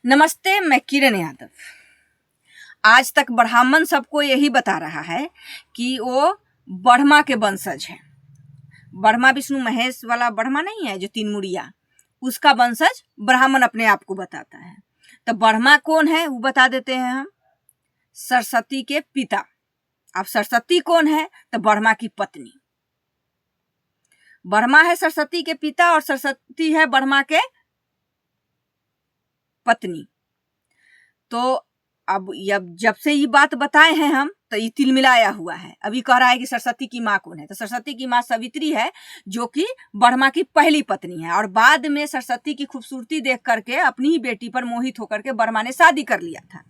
नमस्ते, मैं किरण यादव। आज तक ब्राह्मण सबको यही बता रहा है कि वो ब्रह्मा के वंशज है। ब्रह्मा विष्णु महेश वाला ब्रह्मा नहीं है जो तीन मुड़िया, उसका वंशज ब्राह्मण अपने आप को बताता है। तो ब्रह्मा कौन है वो बता देते हैं हम, सरस्वती के पिता। अब सरस्वती कौन है? तो ब्रह्मा की पत्नी। ब्रह्मा है सरस्वती के पिता और सरस्वती है ब्रह्मा के पत्नी। तो अब जब से ये बात बताए हैं हम, तो ये तिल मिलाया हुआ है। अभी कह रहा है कि सरस्वती की माँ कौन है? तो सरस्वती की माँ सावित्री है, जो कि ब्रह्मा की पहली पत्नी है। और बाद में सरस्वती की खूबसूरती देख करके अपनी ही बेटी पर मोहित होकर के ब्रह्मा ने शादी कर लिया था।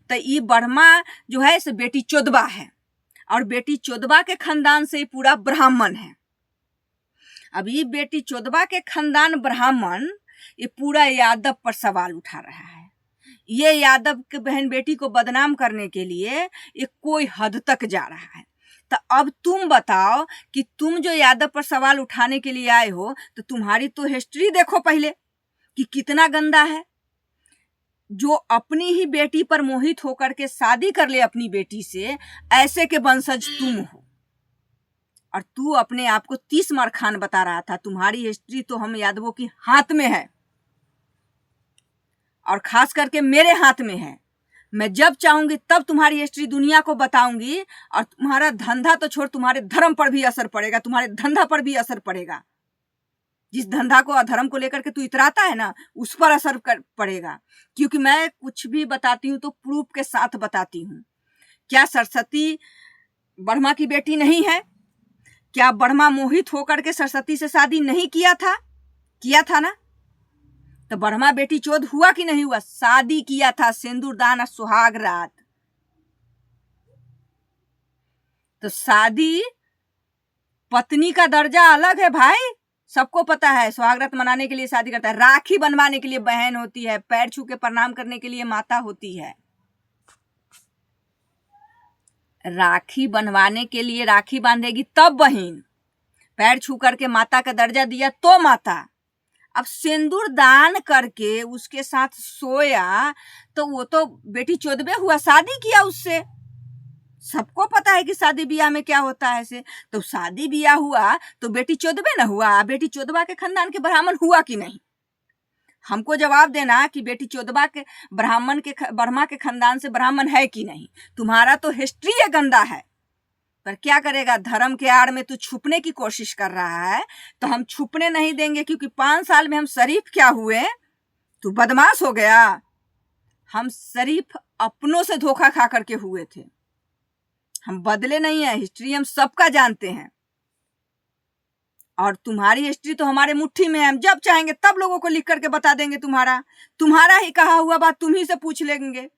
तो ये ब्रह्मा जो है इस बेटी चोदवा है, और बेटी चोदवा के खानदान से पूरा ब्राह्मण है। अब ये बेटी चोदवा के खानदान ब्राह्मण ये पूरा यादव पर सवाल उठा रहा है। ये यादव के बहन बेटी को बदनाम करने के लिए ये कोई हद तक जा रहा है। तो अब तुम बताओ कि तुम जो यादव पर सवाल उठाने के लिए आए हो, तो तुम्हारी तो हिस्ट्री देखो पहले कि कितना गंदा है। जो अपनी ही बेटी पर मोहित होकर के शादी कर ले अपनी बेटी से, ऐसे के वंशज तुम हो। और तू अपने आप को 30 मार खान बता रहा था। तुम्हारी हिस्ट्री तो हम यादवों की हाथ में है, और खास करके मेरे हाथ में है। मैं जब चाहूंगी तब तुम्हारी हिस्ट्री दुनिया को बताऊंगी, और तुम्हारा धंधा तो छोड़, तुम्हारे धर्म पर भी असर पड़ेगा, तुम्हारे धंधा पर भी असर पड़ेगा। जिस धंधा को अधर्म को लेकर के तू इतराता है ना, उस पर असर पड़ेगा। क्योंकि मैं कुछ भी बताती हूँ तो प्रूफ के साथ बताती हूँ। क्या सरस्वती ब्रह्मा की बेटी नहीं है? क्या ब्रह्मा मोहित होकर के सरस्वती से शादी नहीं किया था? किया था ना। तो ब्रह्मा बेटी चोद हुआ कि नहीं हुआ? शादी किया था, सिंदूर दान और सुहाग रात। तो शादी पत्नी का दर्जा अलग है भाई, सबको पता है। सुहाग रात मनाने के लिए शादी करता है, राखी बनवाने के लिए बहन होती है, पैर छू के प्रणाम करने के लिए माता होती है। राखी बनवाने के लिए राखी बांधेगी तब बहन, पैर छू करके माता का दर्जा दिया तो माता। अब सिंदूर दान करके उसके साथ सोया तो वो तो बेटी चोदवे हुआ, शादी किया उससे। सबको पता है कि शादी ब्याह में क्या होता है से। तो शादी ब्याह हुआ तो बेटी चोदवे ना हुआ? बेटी चोदवा के खानदान के ब्राह्मण हुआ कि नहीं? हमको जवाब देना कि बेटी चोदवा के ब्राह्मण के ब्रह्मा के खानदान से ब्राह्मण है कि नहीं। तुम्हारा तो हिस्ट्री है गंदा है, पर क्या करेगा, धर्म के आड़ में तू छुपने की कोशिश कर रहा है। तो हम छुपने नहीं देंगे, क्योंकि 5 साल में हम शरीफ क्या हुए? तू बदमाश हो गया। हम शरीफ अपनों से धोखा खा करके हुए थे, हम बदले नहीं है। हिस्ट्री हम सबका जानते हैं, और तुम्हारी हिस्ट्री तो हमारे मुट्ठी में है। हम जब चाहेंगे तब लोगों को लिख करके बता देंगे। तुम्हारा ही कहा हुआ बात तुम ही से पूछ लेंगे।